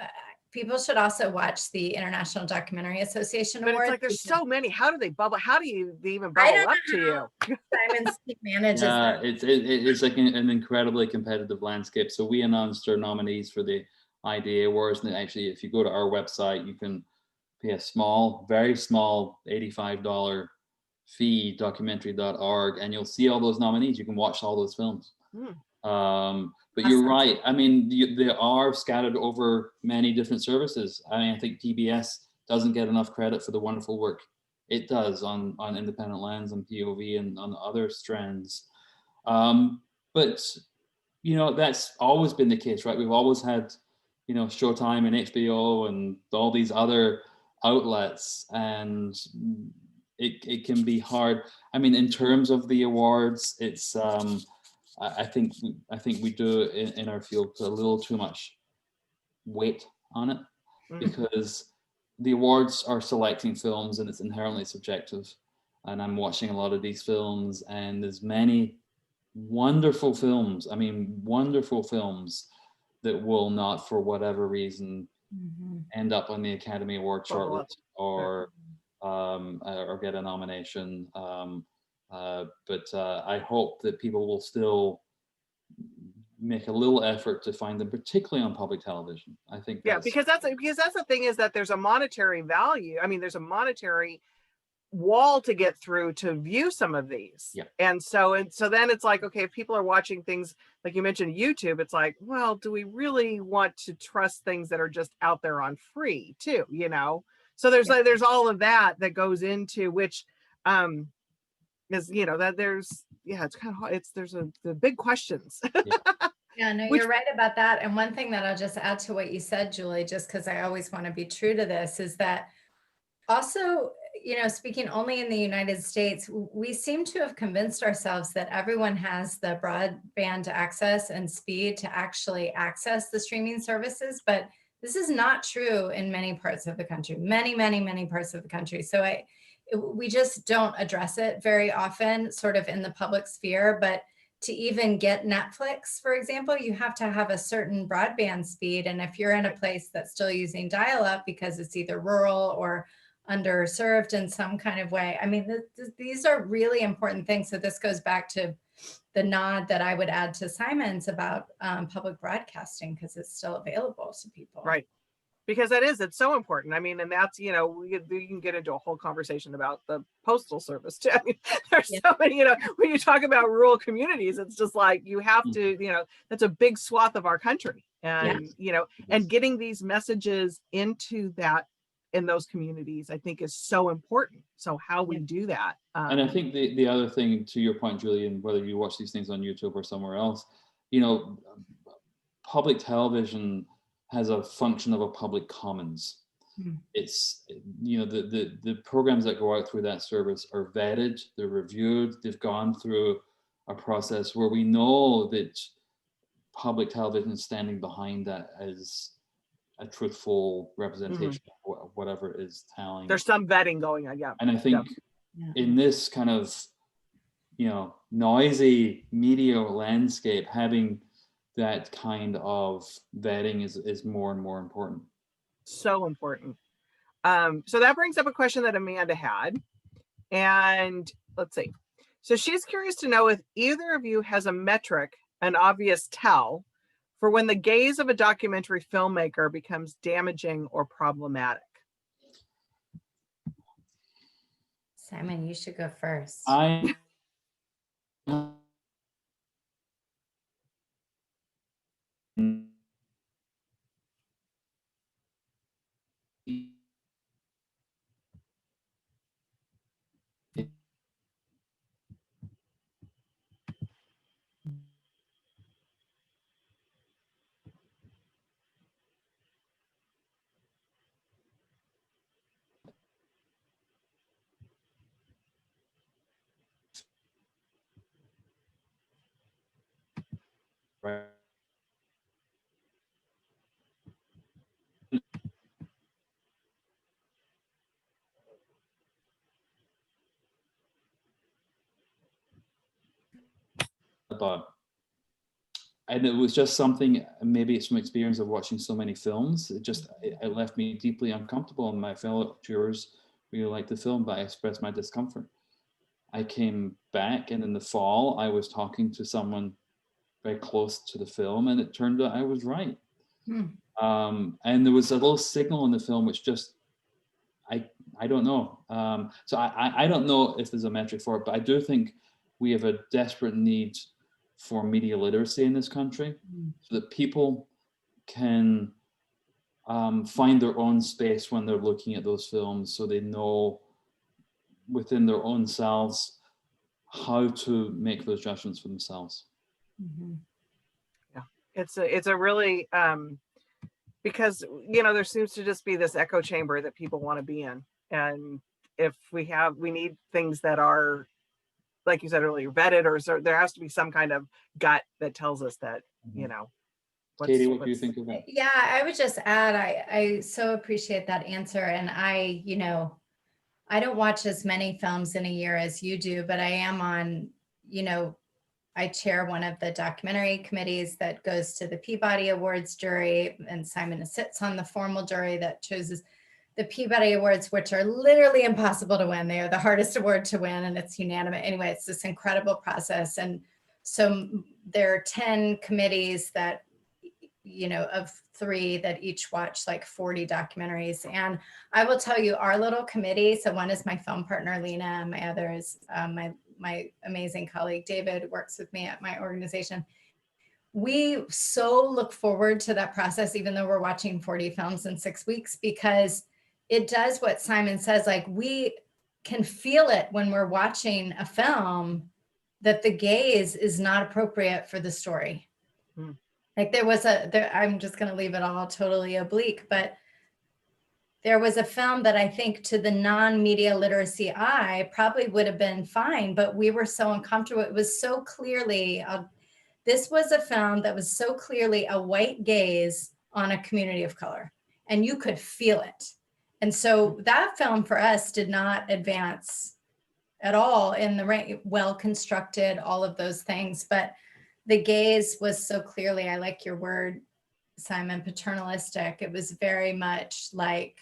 people should also watch the International Documentary Association
But
Awards.
it's like, there's so many. How do they bubble? How do they even bubble up to you?
Simon's manages
Yeah, it's like an incredibly competitive landscape. So we announced our nominees for the IDA Awards, and actually, if you go to our website, you can pay a small, very small $85 fee, documentary.org, and you'll see all those nominees. You can watch all those films. But you're right. I mean, they are scattered over many different services. I mean, I think PBS doesn't get enough credit for the wonderful work it does on Independent Lens and POV and on other strands. But, you know, that's always been the case, right? We've always had, you know, Showtime and HBO and all these other outlets, and it can be hard. I mean, in terms of the awards, it's I think we do in our field put a little too much weight on it, because the awards are selecting films and it's inherently subjective. And I'm watching a lot of these films, and there's many wonderful films. I mean, wonderful films that will not, for whatever reason, end up on the Academy Award shortlist or get a nomination. But I hope that people will still make a little effort to find them, particularly on public television. I think
because that's the thing, is that there's a monetary value. I mean, there's a monetary wall to get through to view some of these. And so then it's like, okay, if people are watching things like you mentioned YouTube, it's like, well, do we really want to trust things that are just out there on free too, you know? So there's like, there's all of that goes into, which is, you know, that there's, it's kind of hard. There's the big questions.
Yeah, no,
Which
you're right about that. And one thing that I'll just add to what you said, Julie, just because I always want to be true to this, is that also, speaking only in the United States, we seem to have convinced ourselves that everyone has the broadband access and speed to actually access the streaming services, but this is not true in many parts of the country, many, many, many parts of the country. So we just don't address it very often, sort of in the public sphere. But to even get Netflix, for example, you have to have a certain broadband speed. And if you're in a place that's still using dial-up because it's either rural or underserved in some kind of way, I mean, these are really important things. So this goes back to the nod that I would add to Simon's about public broadcasting, because it's still available to people.
right. Because it's so important. I mean, and that's, we can get into a whole conversation about the postal service too. I mean, there's so many, when you talk about rural communities, it's just like, you have to, that's a big swath of our country. And, and getting these messages into in those communities, I think is so important. So how we do that.
And I think the other thing, to your point, Julian, whether you watch these things on YouTube or somewhere else, public television has a function of a public commons. It's, the programs that go out through that service are vetted, they're reviewed, they've gone through a process where we know that public television is standing behind that as a truthful representation of whatever it is telling.
There's some vetting going on, yeah.
And I think in this kind of, noisy media landscape, having that kind of vetting is more and more important.
So important. So that brings up a question that Amanda had. And let's see. So she's curious to know if either of you has a metric, an obvious tell, for when the gaze of a documentary filmmaker becomes damaging or problematic.
Simon, you should go first.
Right. And it was just something, maybe it's from experience of watching so many films, it left me deeply uncomfortable, and my fellow viewers really liked the film, but I expressed my discomfort. I came back, and in the fall, I was talking to someone very close to the film, and it turned out I was right. And there was a little signal in the film which just, I don't know. So I don't know if there's a metric for it, but I do think we have a desperate need for media literacy in this country, so that people can find their own space when they're looking at those films, so they know within their own selves how to make those judgments for themselves.
Yeah, it's a really because there seems to just be this echo chamber that people want to be in, and if we need things that are, like you said earlier, vetted, or there has to be some kind of gut that tells us that,
Katie, what do you think of that?
Yeah, I would just add, I so appreciate that answer. And I don't watch as many films in a year as you do, but I am on, I chair one of the documentary committees that goes to the Peabody Awards jury, and Simon sits on the formal jury that chooses the Peabody Awards, which are literally impossible to win. They are the hardest award to win, and it's unanimous. Anyway, it's this incredible process. And so there are 10 committees that, of 3 that each watch like 40 documentaries. And I will tell you, our little committee, so one is my film partner, Lena, and my other is my amazing colleague, David, works with me at my organization. We so look forward to that process, even though we're watching 40 films in 6 weeks, because it does what Simon says, like we can feel it when we're watching a film that the gaze is not appropriate for the story. Like I'm just going to leave it all totally oblique, but there was a film that I think to the non-media literacy eye probably would have been fine, but we were so uncomfortable. It was so clearly, this was a film that was so clearly a white gaze on a community of color, and you could feel it. And so that film for us did not advance at all in the right, well constructed, all of those things. But the gaze was so clearly, I like your word, Simon, paternalistic. It was very much like,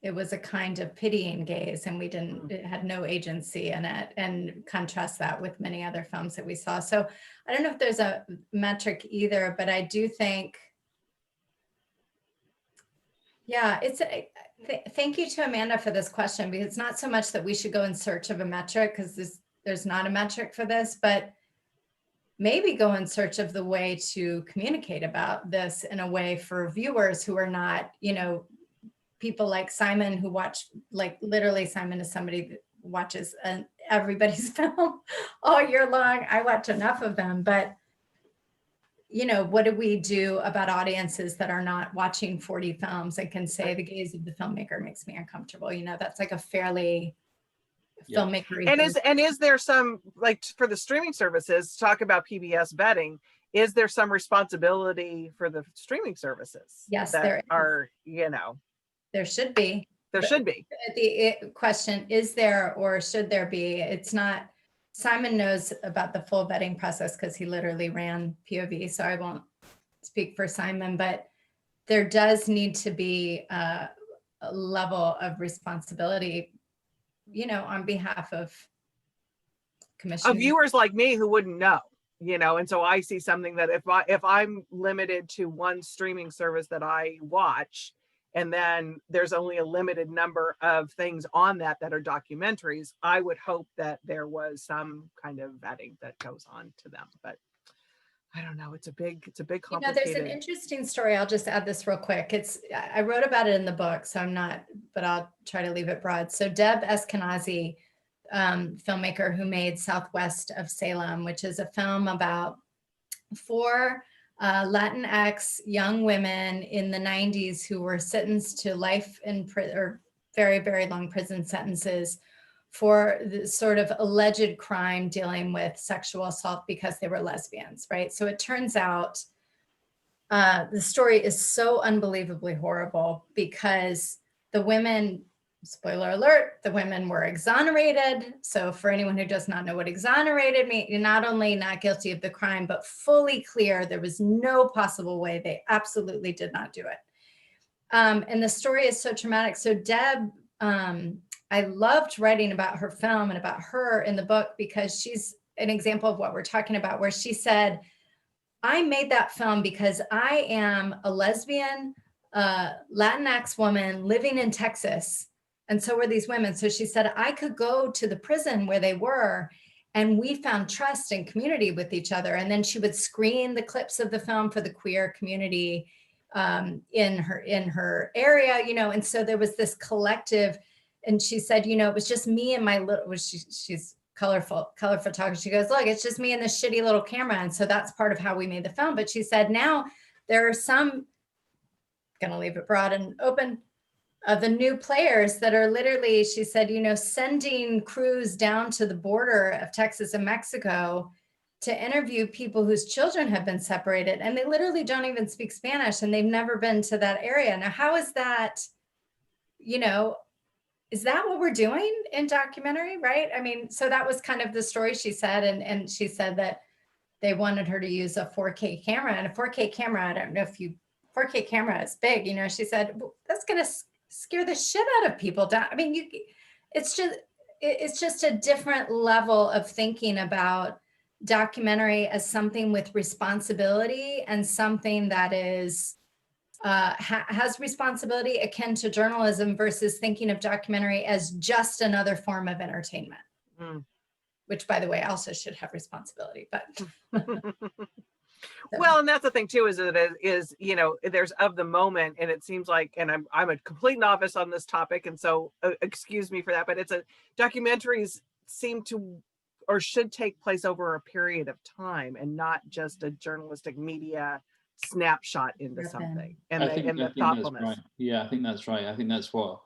it was a kind of pitying gaze, and it had no agency in it, and contrast that with many other films that we saw. So I don't know if there's a metric either, but I do think, yeah, thank you to Amanda for this question, because it's not so much that we should go in search of a metric, because there's not a metric for this, but maybe go in search of the way to communicate about this in a way for viewers who are not, people like Simon who watch, like literally Simon is somebody that watches everybody's film all year long. I watch enough of them, but what do we do about audiences that are not watching 40 films and can say the gaze of the filmmaker makes me uncomfortable? That's like a fairly filmmaker.
And is there some, like for the streaming services, talk about PBS vetting, is there some responsibility for the streaming services?
Yes,
there are,
there should be.
There should be.
The question, is there or should there be? It's not, Simon knows about the full vetting process because he literally ran POV, so I won't speak for Simon, but there does need to be a level of responsibility, on behalf of commission.
Of viewers like me who wouldn't know, and so I see something that if I'm limited to one streaming service that I watch, and then there's only a limited number of things on that are documentaries, I would hope that there was some kind of vetting that goes on to them. But I don't know. It's a big complicated.
There's an interesting story. I'll just add this real quick. I wrote about it in the book, so but I'll try to leave it broad. So Deb Eskenazi, filmmaker who made Southwest of Salem, which is a film about 4 Latinx young women in the 90s who were sentenced to life in prison, or very, very long prison sentences for the sort of alleged crime dealing with sexual assault because they were lesbians, right? So it turns out the story is so unbelievably horrible because the women, spoiler alert, the women were exonerated. So for anyone who does not know what exonerated means, you're not only not guilty of the crime, but fully clear there was no possible way they absolutely did not do it. And the story is so traumatic. So Deb, I loved writing about her film and about her in the book because she's an example of what we're talking about, where she said, I made that film because I am a lesbian, Latinx woman living in Texas. And so were these women. So she said, I could go to the prison where they were, and we found trust and community with each other. And then she would screen the clips of the film for the queer community in her area, and so there was this collective. And she said, it was just me and my little, she's color photographer. She goes, look, it's just me and this shitty little camera. And so that's part of how we made the film. But she said, now there are some, going to leave it broad and open, of the new players that are literally, she said, sending crews down to the border of Texas and Mexico to interview people whose children have been separated. And they literally don't even speak Spanish and they've never been to that area. Now, how is that, is that what we're doing in documentary, right? I mean, so that was kind of the story she said. And she said that they wanted her to use a 4K camera, and a 4K camera, I don't know if 4K camera is big, she said, well, that's going to scare the shit out of people. I mean, it's just a different level of thinking about documentary as something with responsibility and something that is has responsibility akin to journalism versus thinking of documentary as just another form of entertainment, which, by the way, also should have responsibility. But
well, and that's the thing too, is that it is, there's of the moment, and it seems like, and I'm a complete novice on this topic, and so excuse me for that, but documentaries seem to or should take place over a period of time and not just a journalistic media snapshot into something. And
I think
the
that's
thoughtfulness.
right. Yeah, I think that's right. I think that's what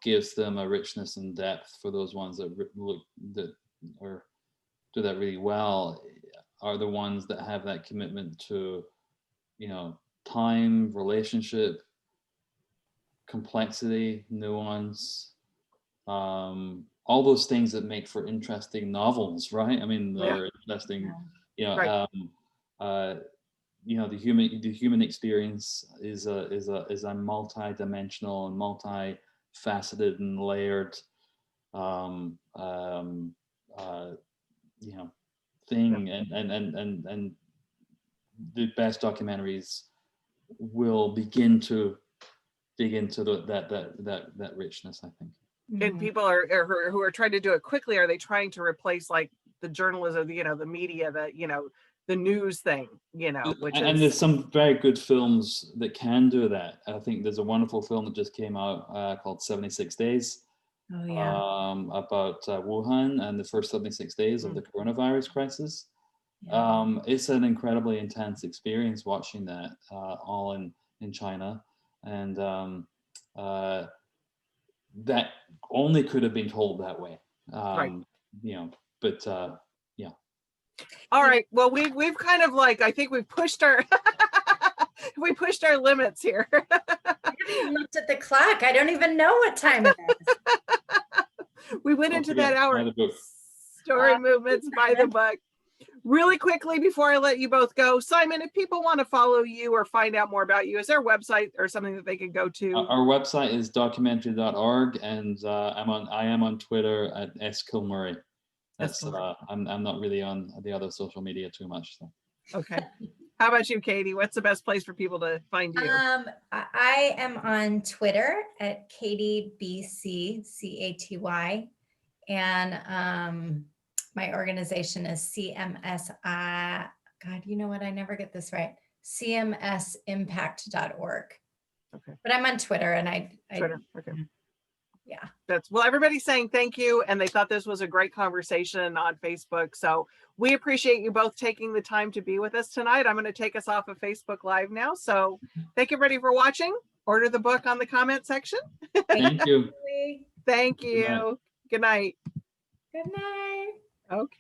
gives them a richness and depth. For those ones that look that or do that really well are the ones that have that commitment to, you know, time, relationship, complexity, nuance, all those things that make for interesting novels, right? I mean, they're interesting, you know,
Right.
You know, the human experience is a multi-dimensional and multi-faceted and layered, you know, thing, and the best documentaries will begin to dig into that richness, I think.
And people are who are trying to do it quickly, are they trying to replace like the journalism, you know, the media, the news thing, you know, which
and there's some very good films that can do that. I think there's a wonderful film that just came out called 76 Days.
Oh, yeah.
About Wuhan and the first 76 days of the coronavirus crisis.
Yeah.
It's an incredibly intense experience watching that all in China, and that only could have been told that way.
Right.
You know, but yeah.
All right. Well, we've kind of like, I think we've pushed our we pushed our limits here.
I haven't even looked at the clock. I don't even know what time it is.
We went into that hour. Story movements by the book. Really quickly before I let you both go, Simon, if people want to follow you or find out more about you, is there a website or something that they can go to?
Our website is documentary.org, and I am on Twitter at @Kilmurry. That's I'm not really on the other social media too much. So.
Okay. How about you, Caty? What's the best place for people to find you?
I am on Twitter at CatyBC, CATY, and my organization is CMSI. God, you know what? I never get this right. CMSimpact.org.
Okay.
But I'm on Twitter, and
Twitter. Okay.
Yeah.
Well, everybody's saying thank you, and they thought this was a great conversation on Facebook. So we appreciate you both taking the time to be with us tonight. I'm going to take us off of Facebook Live now. So thank you, everybody, for watching. Order the book on the comment section.
Thank you.
Thank you. Good night.
Good night.
Okay.